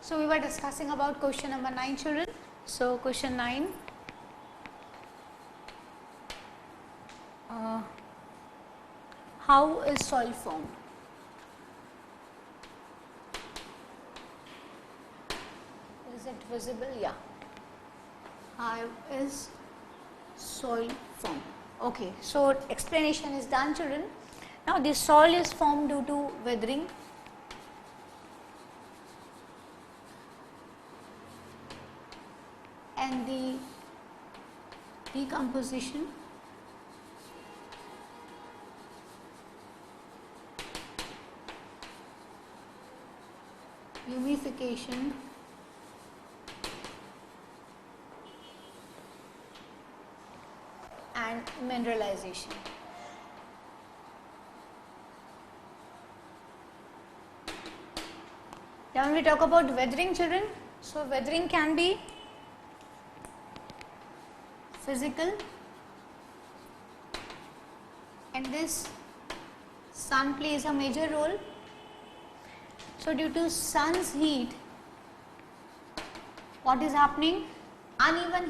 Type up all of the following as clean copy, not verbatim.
So, we were discussing about question number 9, children. So, question 9, how is soil formed? Is it visible? Yeah. How is soil formed? Okay. So, explanation is done, children. Now, the soil is formed due to weathering. And the decomposition humidification and mineralization. Now, when we talk about weathering, children, so weathering can be physical. In this, sun plays a major role. So, due to sun's heat, what is happening? Uneven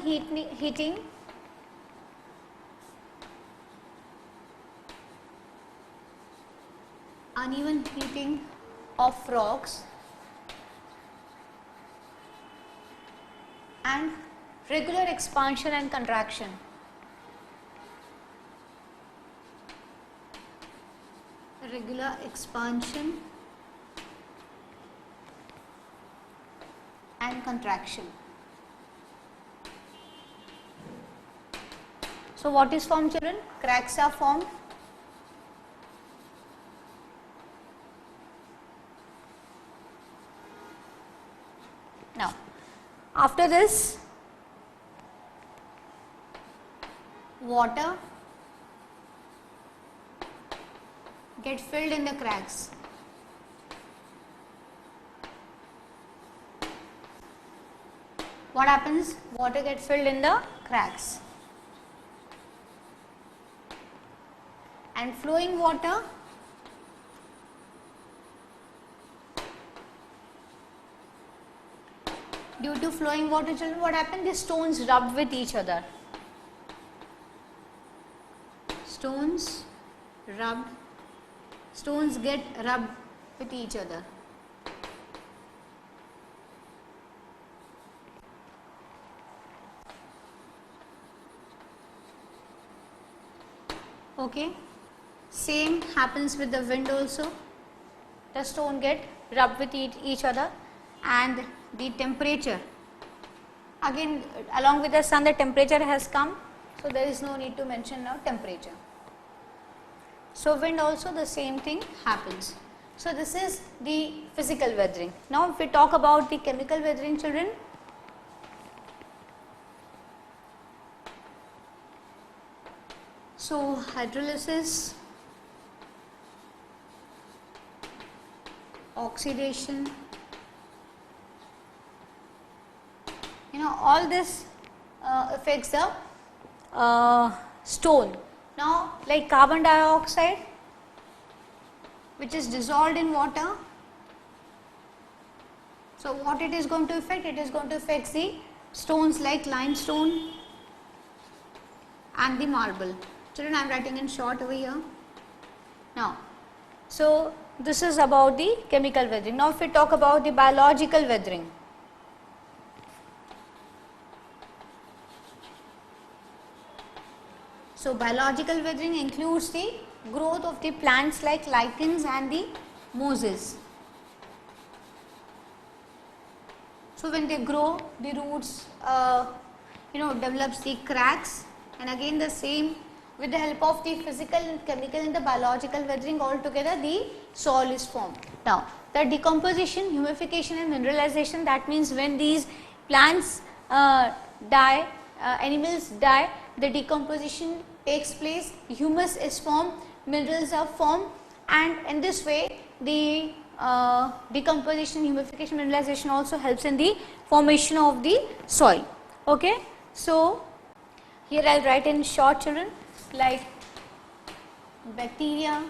heating of rocks and regular expansion and contraction. Regular expansion and contraction. So, what is formed, children? Cracks are formed. Now, after this, water get filled in the cracks. What happens? Water gets filled in the cracks, and flowing water due to flowing water, children, what happens? The stones rub with each other. Stones get rubbed with each other. Okay. Same happens with the wind also. The stone get rubbed with each other, and the temperature, again along with the sun the temperature has come, so there is no need to mention now temperature. So, wind also the same thing happens. So, this is the physical weathering. Now, if we talk about the chemical weathering, children, so hydrolysis, oxidation, all this affects the stone. Now, like carbon dioxide, which is dissolved in water, so what it is going to affect? It is going to affect the stones like limestone and the marble. Children, I am writing in short over here. Now, so this is about the chemical weathering. Now, if we talk about the biological weathering, so biological weathering includes the growth of the plants like lichens and the mosses. So, when they grow, the roots develops the cracks, and again the same with the help of the physical, chemical and the biological weathering, all together the soil is formed. Now, the decomposition, humidification and mineralization, that means when these plants die, animals die, the decomposition takes place, humus is formed, minerals are formed, and in this way the decomposition, humidification, mineralization also helps in the formation of the soil. Okay. So, here I will write in short, children, like bacteria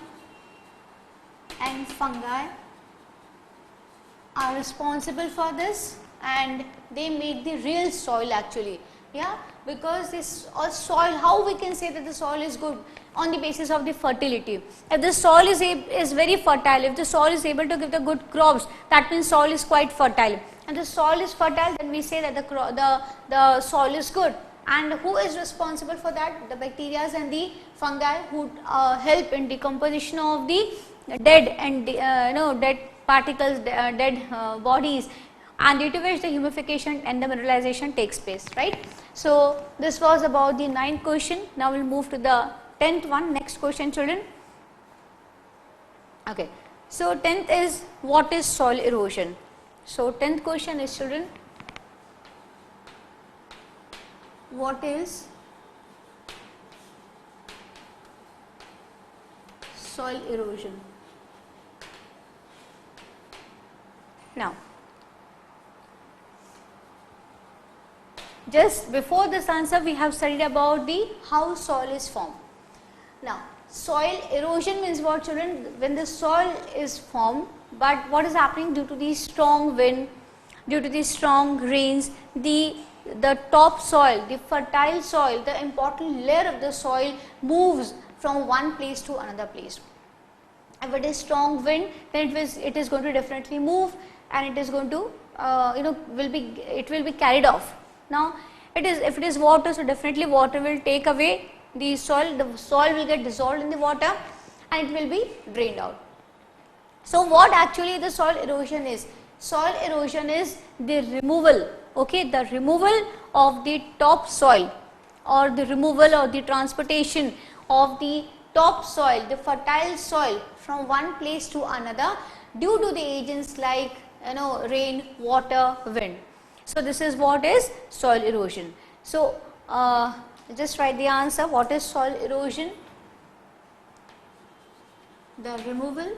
and fungi are responsible for this, and they make the real soil actually. Yeah, because this soil, how we can say that the soil is good? On the basis of the fertility. If the soil is very fertile, if the soil is able to give the good crops, that means soil is quite fertile. And the soil is fertile, then we say that the soil is good. And who is responsible for that? The bacteria and the fungi who help in decomposition of the dead and dead particles, dead bodies, and due to which the humification and the mineralization takes place, right. So this was about the 9th question. Now we will move to the 10th one. Next question, children. Okay. So 10th is, what is soil erosion? So 10th question is, children, what is soil erosion? Now, just before this answer, we have studied about the how soil is formed. Now, soil erosion means what, children? When the soil is formed, but what is happening due to the strong wind, due to the strong rains, the top soil, the fertile soil, the important layer of the soil moves from one place to another place. If it is strong wind, then it is going to definitely move, and it is going to it will be carried off. Now, if it is water, so definitely water will take away the soil will get dissolved in the water, and it will be drained out. So what actually the soil erosion is? Soil erosion is the removal, okay, the removal of the top soil, or the removal or the transportation of the top soil, the fertile soil, from one place to another due to the agents like rain, water, wind. So this is what is soil erosion. So just write the answer. What is soil erosion? The removal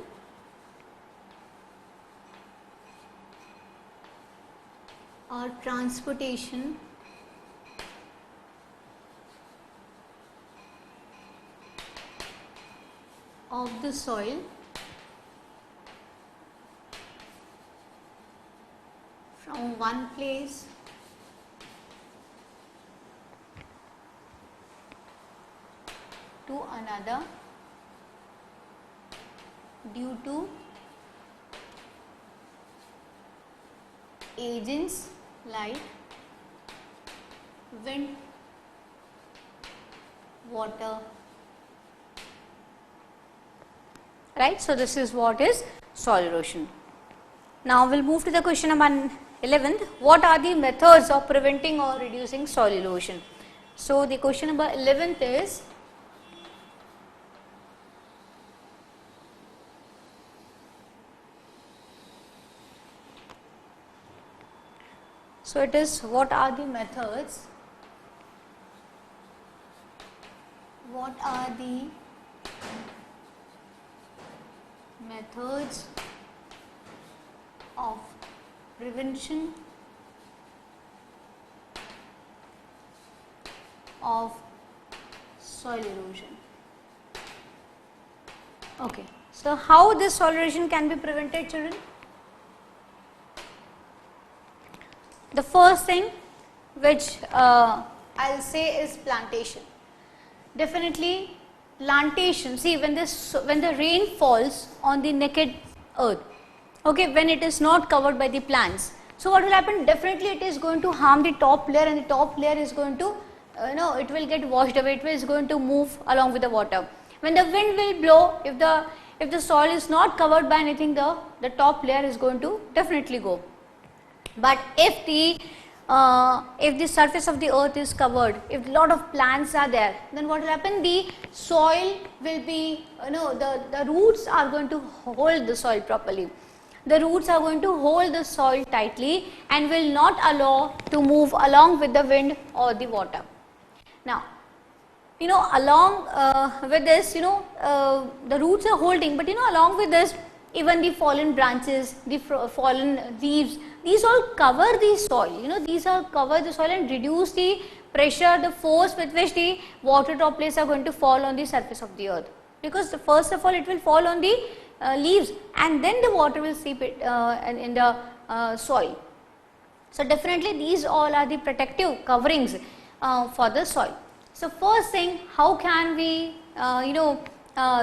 or transportation of the soil from one place to another due to agents like wind, water, right. So this is what is soil erosion. Now we will move to the question number 11th. What are the methods of preventing or reducing soil erosion? So the question number 11th is, so it is, what are the methods? What are the methods of prevention of soil erosion? Okay. So how this soil erosion can be prevented, children? The first thing which I will say is plantation. Definitely plantation. See, when the rain falls on the naked earth, okay, when it is not covered by the plants, so what will happen? Definitely it is going to harm the top layer, and the top layer is going to it will get washed away. It is going to move along with the water. When the wind will blow, if the soil is not covered by anything, the top layer is going to definitely go. But if the surface of the earth is covered, if a lot of plants are there, then what will happen? The soil will be, the roots are going to hold the soil properly. The roots are going to hold the soil tightly and will not allow to move along with the wind or the water. Now, along with this, the roots are holding, but along with this, even the fallen branches, the fallen leaves, these all cover the soil. These all cover the soil and reduce the pressure, the force with which the water droplets are going to fall on the surface of the earth. Because first of all, it will fall on the leaves, and then the water will seep it in the soil. So definitely these all are the protective coverings for the soil. So first thing, how can we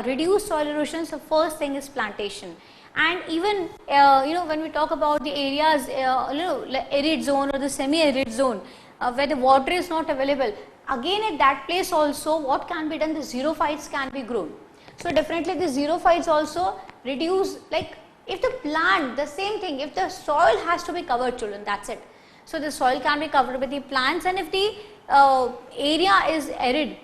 reduce soil erosion? So first thing is plantation. And even when we talk about the areas arid zone or the semi-arid zone where the water is not available, again at that place also what can be done, the xerophytes can be grown. So definitely the xerophytes also reduce, like if the plant, the same thing, if the soil has to be covered, children, that's it. So the soil can be covered with the plants, and if the area is arid,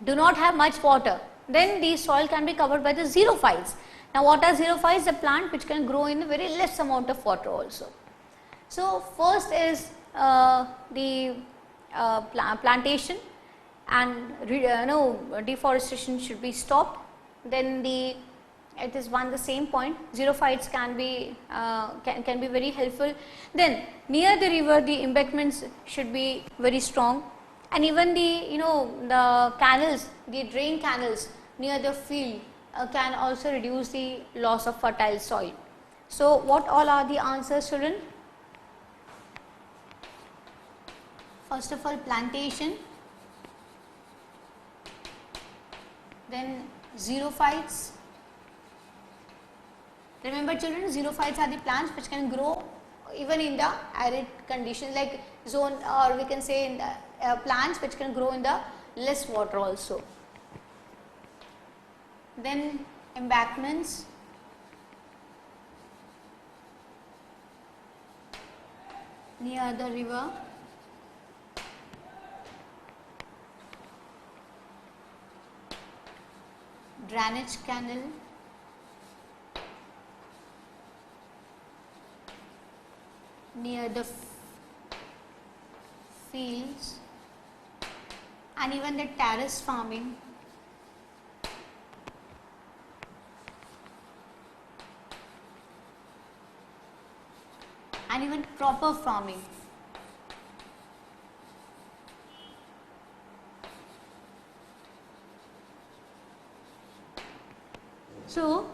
do not have much water, then the soil can be covered by the xerophytes. Now what are xerophytes? The plant which can grow in a very less amount of water also. So first is the plantation, and deforestation should be stopped. Then it is the same point, xerophytes can be very helpful. Then near the river the embankments should be very strong, and even the canals, the drain canals near the field can also reduce the loss of fertile soil. So what all are the answers, children? First of all, plantation, then xerophytes. Remember children, xerophytes are the plants which can grow even in the arid conditions, like zone, or we can say in the plants which can grow in the less water also. Then embankments, near the river. Drainage canal, near the fields, and even the terrace farming. And even proper farming. So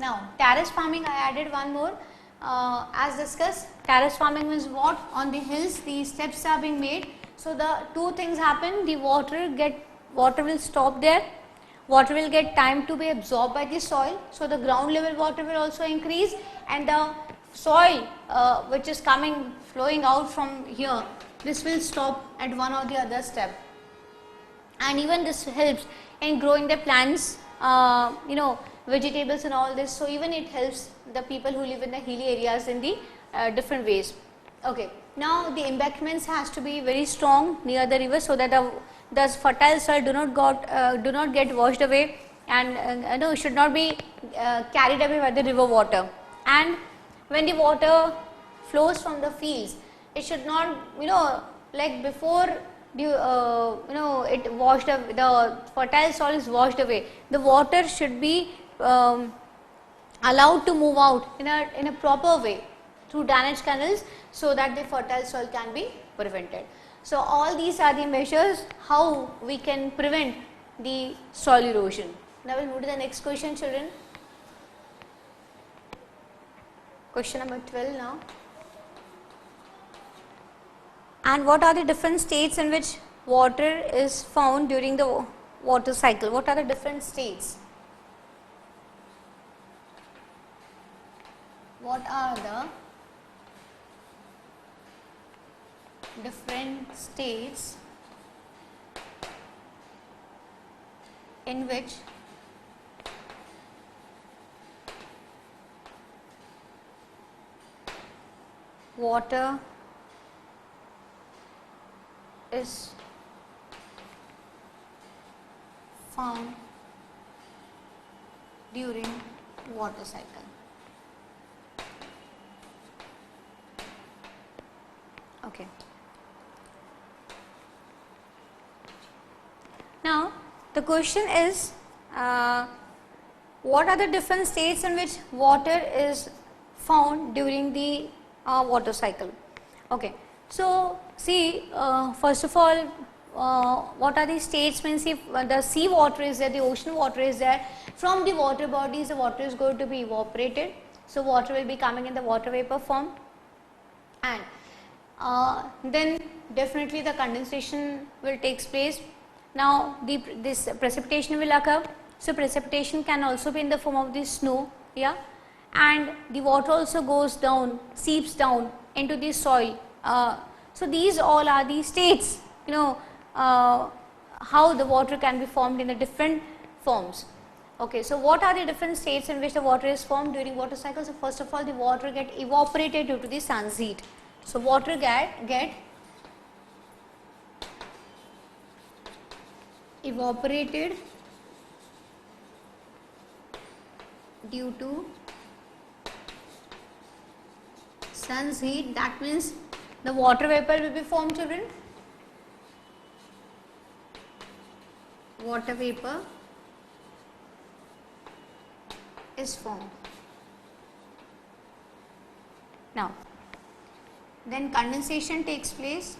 now terrace farming, I added one more. As discussed, terrace farming means what? On the hills the steps are being made, so the two things happen, the water will stop there, water will get time to be absorbed by the soil, so the ground level water will also increase, and the soil which is flowing out from here, this will stop at one or the other step. And even this helps in growing the plants, vegetables and all this. So even it helps the people who live in the hilly areas in the different ways. Okay. Now the embankments has to be very strong near the river, so that the fertile soil do not get washed away, and should not be carried away by the river water. And when the water flows from the fields, it should not, like before it washed away, the fertile soil is washed away, the water should be allowed to move out in a proper way through drainage canals, so that the fertile soil can be prevented. So all these are the measures how we can prevent the soil erosion. Now we will move to the next question, children. Question number 12 now. And what are the different states in which water is found during the water cycle? What are the different states? What are the different states in which water is found during water cycle? Okay. Now the question is, what are the different states in which water is found during the water cycle? Okay. So see, first of all, what are the states means if the sea water is there, the ocean water is there, from the water bodies the water is going to be evaporated. So, water will be coming in the water vapor form, and then definitely the condensation will take place. Now, this precipitation will occur. So, precipitation can also be in the form of the snow, yeah, and the water also goes down, seeps down into the soil. So, these all are the states, how the water can be formed in the different forms. Okay, so what are the different states in which the water is formed during water cycle? So, first of all, the water get evaporated due to the sun's heat. So, water get evaporated due to sun's heat. That means the water vapor will be formed, children. Water vapor is formed. Now, then condensation takes place.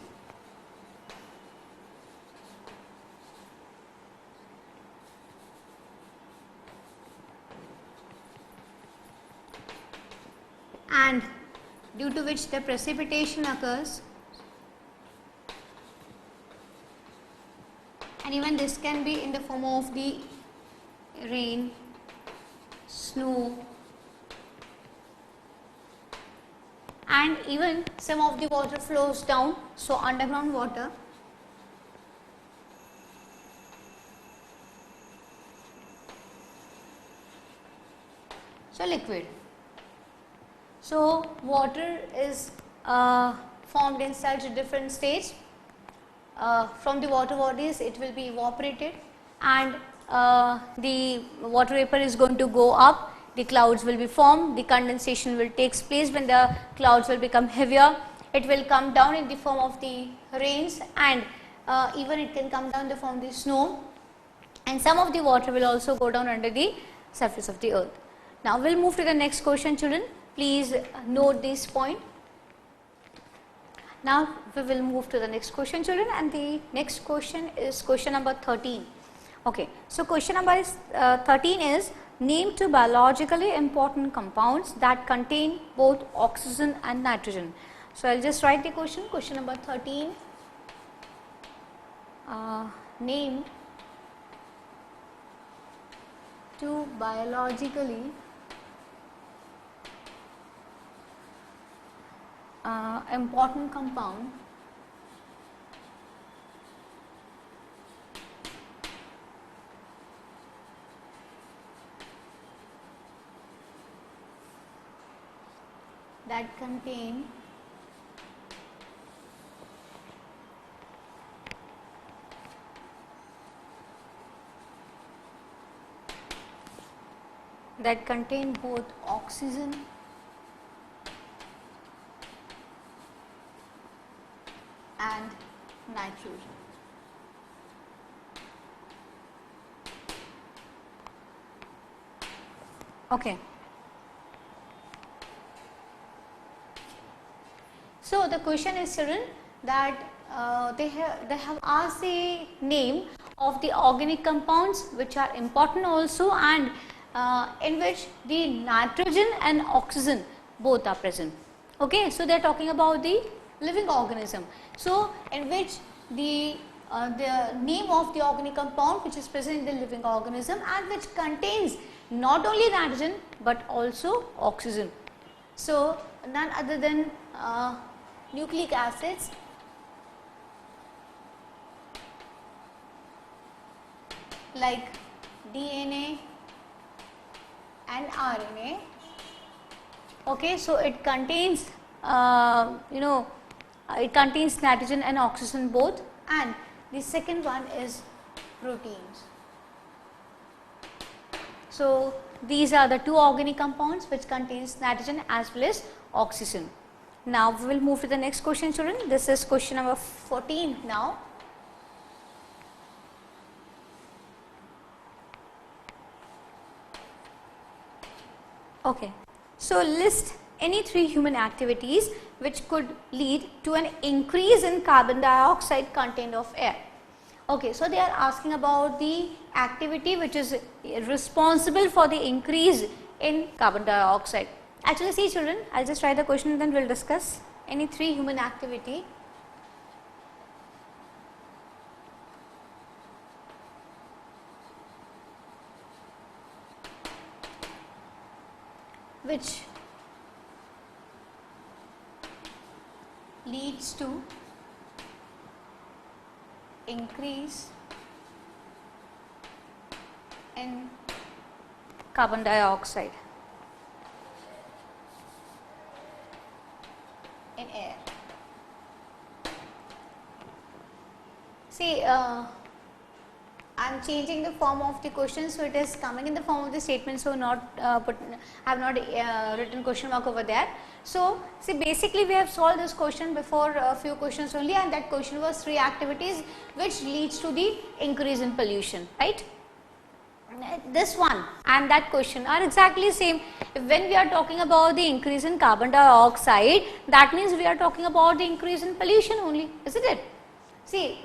And due to which the precipitation occurs, and even this can be in the form of the rain, snow, and even some of the water flows down. So, underground water. So, liquid. So, water is formed in such different states. From the water bodies it will be evaporated, and the water vapor is going to go up, the clouds will be formed, the condensation will take place. When the clouds will become heavier, it will come down in the form of the rains, and even it can come down in the form of the snow, and some of the water will also go down under the surface of the earth. Now, we will move to the next question, children. Please note this point. Now, we will move to the next question, children, and the next question is question number 13. Okay. So, question number 13 is name two biologically important compounds that contain both oxygen and nitrogen. So, I will just write the question. Question number 13, name two biologically important compound that contain both oxygen and nitrogen. Okay. So, the question is, children, that they have asked the name of the organic compounds which are important also, and in which the nitrogen and oxygen both are present. Okay. So, they are talking about the living organism. So, in which the name of the organic compound which is present in the living organism and which contains not only nitrogen but also oxygen. So, none other than nucleic acids, like DNA and RNA. Okay, so it contains it contains nitrogen and oxygen both, and the second one is proteins. So, these are the two organic compounds which contains nitrogen as well as oxygen. Now, we will move to the next question, children. This is question number 14 now. Okay. So, list any three human activities which could lead to an increase in carbon dioxide content of air. Okay, so they are asking about the activity which is responsible for the increase in carbon dioxide. Actually, see children, I will just write the question and then we will discuss. Any three human activity which leads to increase in carbon dioxide in air. See, I am changing the form of the question, so it is coming in the form of the statement, so not I have not written question mark over there. So, see, basically we have solved this question before a few questions only, and that question was three activities which leads to the increase in pollution, right. This one and that question are exactly same. When we are talking about the increase in carbon dioxide, that means we are talking about the increase in pollution only, isn't it? See,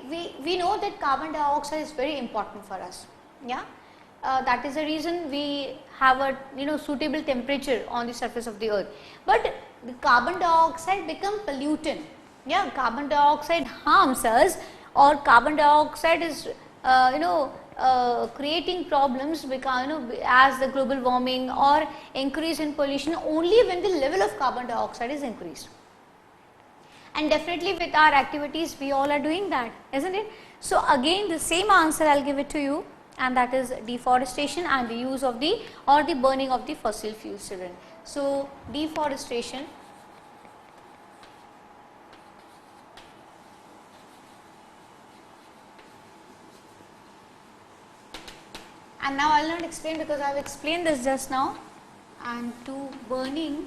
we know that carbon dioxide is very important for us, yeah. That is the reason we have a suitable temperature on the surface of the earth. But the carbon dioxide become pollutant, yeah. Carbon dioxide harms us, or carbon dioxide is creating problems because as the global warming or increase in pollution only when the level of carbon dioxide is increased. And definitely with our activities we all are doing that, isn't it? So again the same answer I will give it to you, and that is deforestation and the use of the or the burning of the fossil fuels, children. So deforestation and now I will not explain because I have explained this just now, and to burning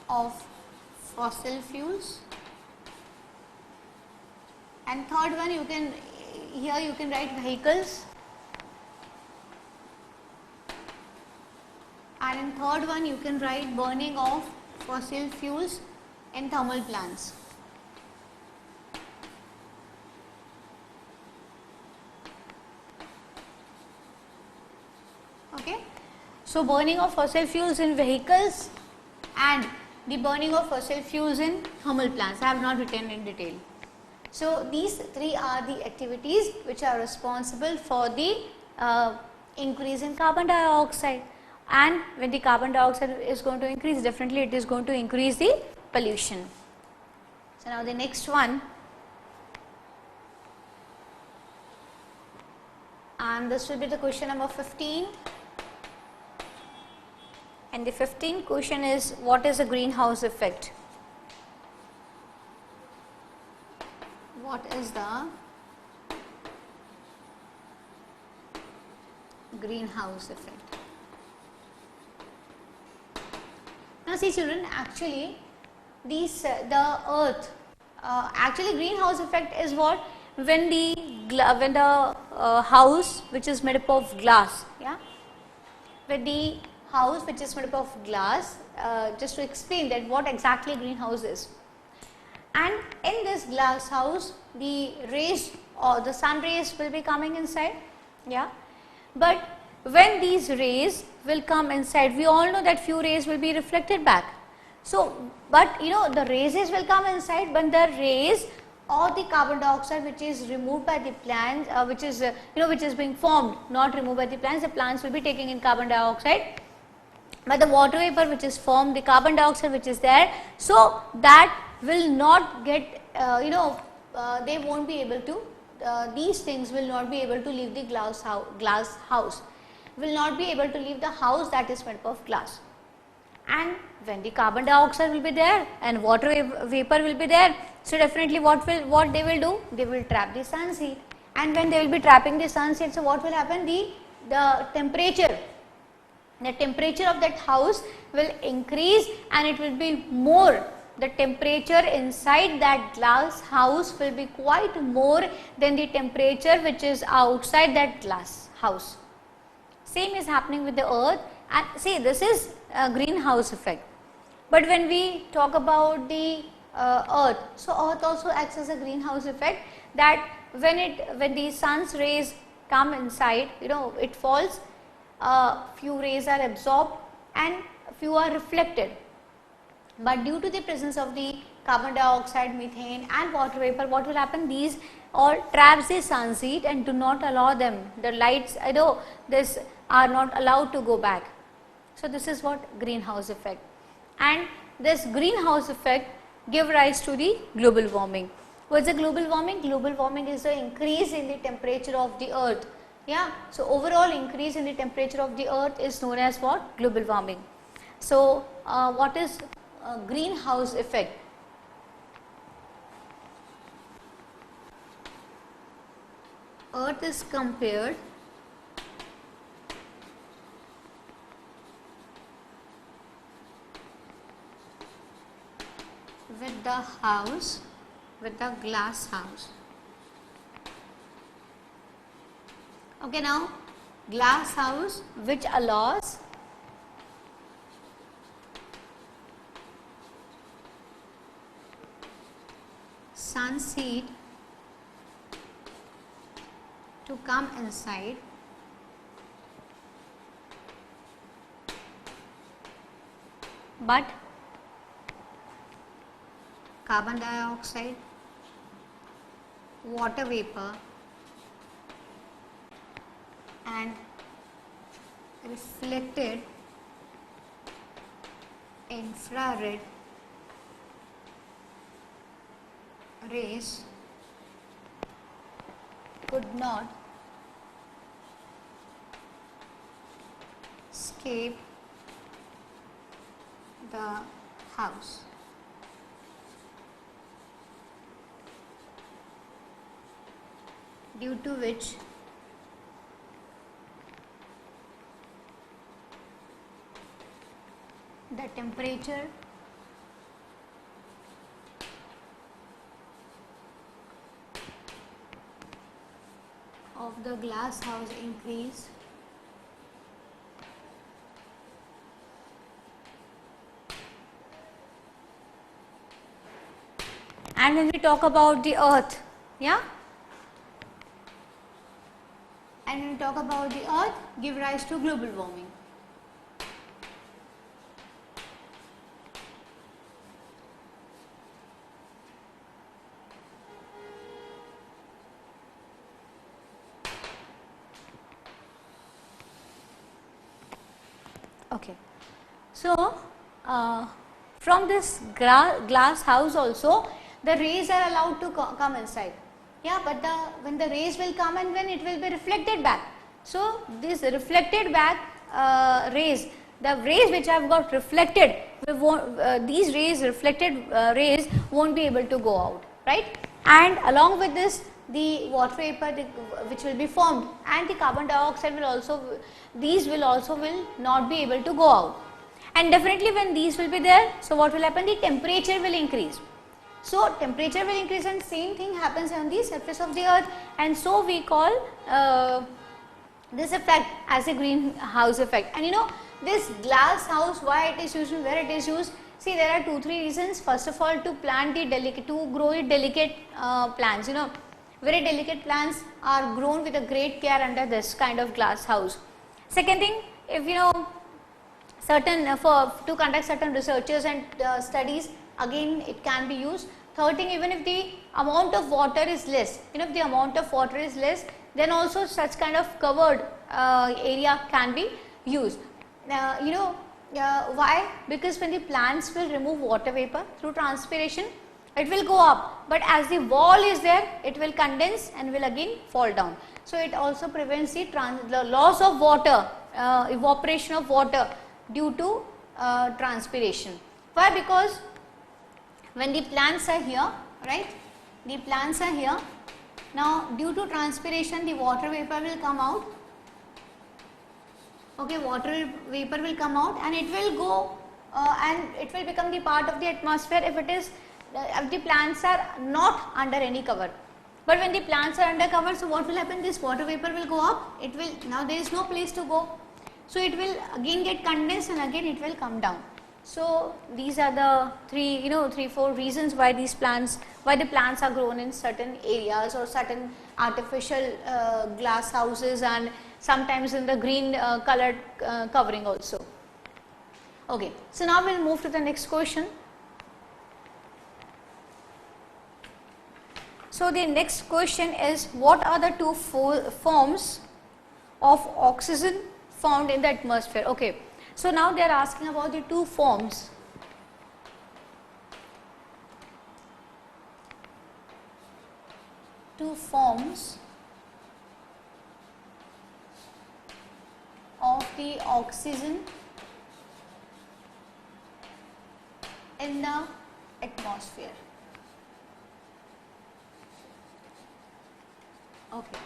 of fossil fuels. And third one, you can here you can write vehicles, and in third one you can write burning of fossil fuels in thermal plants. Okay. So burning of fossil fuels in vehicles and the burning of fossil fuels in thermal plants. I have not written in detail. So these three are the activities which are responsible for the increase in carbon dioxide, and when the carbon dioxide is going to increase, definitely it is going to increase the pollution. So now the next one, and this will be the question number 15. And the 15th question is, what is a greenhouse effect? What is the greenhouse effect? Now see children, actually these the earth actually greenhouse effect is what, when the house which is made up of glass, yeah, when the house which is made up of glass, just to explain that what exactly greenhouse is. And in this glass house the rays or the sun rays will be coming inside, yeah. But when these rays will come inside, we all know that few rays will be reflected back. So, but the rays will come inside, but the rays or the carbon dioxide which is removed by the plants, which is which is being formed, not removed by the plants will be taking in carbon dioxide. But the water vapor which is formed, the carbon dioxide which is there, so that will not get they won't be able to these things will not be able to leave the glass house, will not be able to leave the house that is made up of glass. And when the carbon dioxide will be there and water vapor will be there, so definitely what they will do, they will trap the sun's heat, and when they will be trapping the sun's heat, so what will happen, the temperature of that house will increase, and it will be more, the temperature inside that glass house will be quite more than the temperature which is outside that glass house. Same is happening with the earth, and see, this is a greenhouse effect. But when we talk about the earth. So earth also acts as a greenhouse effect, that when the sun's rays come inside, it falls, few rays are absorbed and few are reflected. But due to the presence of the carbon dioxide, methane and water vapor, what will happen? These all traps the sun's heat and do not allow them, the lights, this are not allowed to go back. So this is what greenhouse effect, and this greenhouse effect give rise to the global warming. What is the global warming? Global warming is the increase in the temperature of the earth. Yeah, so overall increase in the temperature of the earth is known as what? Global warming. So what is greenhouse effect? Earth is compared with the house, with the glass house. Okay, now glass house which allows sun's heat to come inside, but carbon dioxide, water vapor and reflected infrared rays could not escape the house. Due to which the temperature of the glass house increased and when we talk about the earth, yeah, and when we talk about the earth, give rise to global warming. Okay, so from this glass house also the rays are allowed to come inside. Yeah, but when the rays will come and when it will be reflected back. So this reflected back rays, the rays which have got reflected, these rays, reflected rays won't be able to go out, right? And along with this, the water vapor which will be formed and the carbon dioxide will also, these will not be able to go out. And definitely when these will be there, so what will happen? The temperature will increase. So temperature will increase and same thing happens on the surface of the earth, and so we call this effect as a greenhouse effect. And this glass house, why it is used and where it is used? See, there are 2-3 reasons. First of all, to plant the delicate, to grow the delicate plants. Very delicate plants are grown with a great care under this kind of glass house. Second thing, if certain to conduct certain researches and studies, again it can be used. Third thing, even if the amount of water is less, if the amount of water is less, then also such kind of covered area can be used. Why? Because when the plants will remove water vapor through transpiration, it will go up, but as the wall is there, it will condense and will again fall down. So it also prevents the loss of water, evaporation of water due to transpiration. Why? Because when the plants are here, right, the plants are here, now due to transpiration the water vapor will come out. Okay, water vapor will come out and it will go and it will become the part of the atmosphere if the plants are not under any cover. But when the plants are under cover, so what will happen? This water vapor will go up, it will, now there is no place to go, so it will again get condensed and again it will come down. So these are the three, 4 reasons why the plants are grown in certain areas or certain artificial glass houses, and sometimes in the green colored covering also. Okay, so now we will move to the next question. So the next question is, what are the two forms of oxygen found in the atmosphere? Okay, so now they are asking about the two forms. Two forms of the oxygen in the atmosphere. Okay.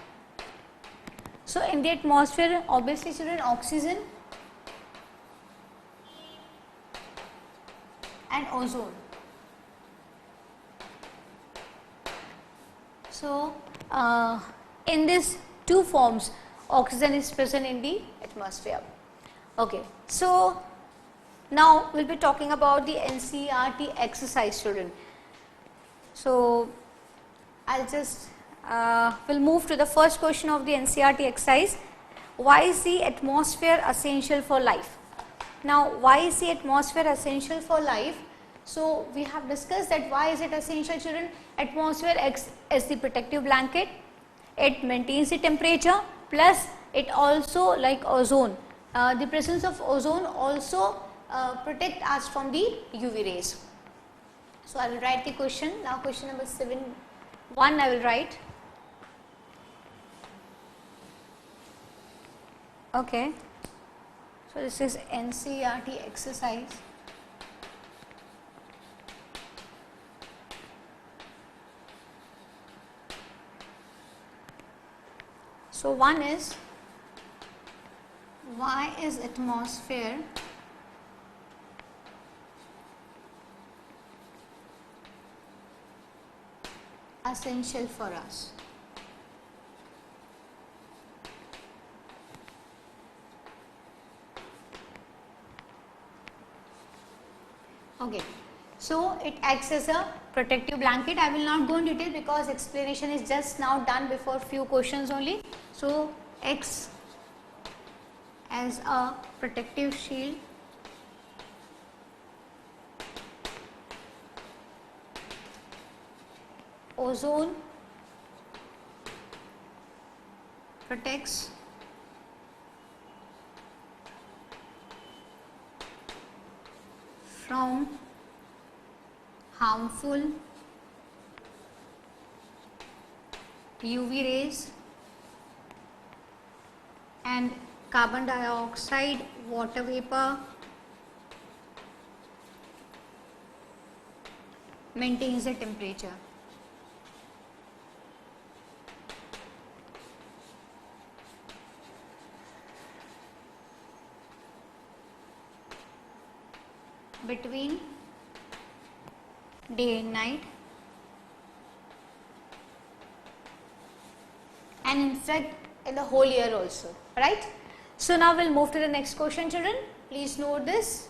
So in the atmosphere, obviously children, oxygen and ozone. So in these two forms, oxygen is present in the atmosphere. Okay. So now we will be talking about the NCERT exercise, children. So I will just we'll move to the first question of the NCERT exercise. Why is the atmosphere essential for life? Now, why is the atmosphere essential for life? So we have discussed that why is it essential, children? Atmosphere acts as the protective blanket, it maintains the temperature, plus it also, like ozone, the presence of ozone also protect us from the UV rays. So I will write the question. Now question number 7.1 I will write. Okay. So this is NCERT exercise. So one is, why is atmosphere essential for us? Okay, so it acts as a protective blanket. I will not go in detail because explanation is just now done before few questions only. So acts as a protective shield ozone protects from harmful UV rays and carbon dioxide, water vapor, maintains the temperature. Between day and night, and in fact in the whole year also, right? So now we'll move to the next question, children. Please note this.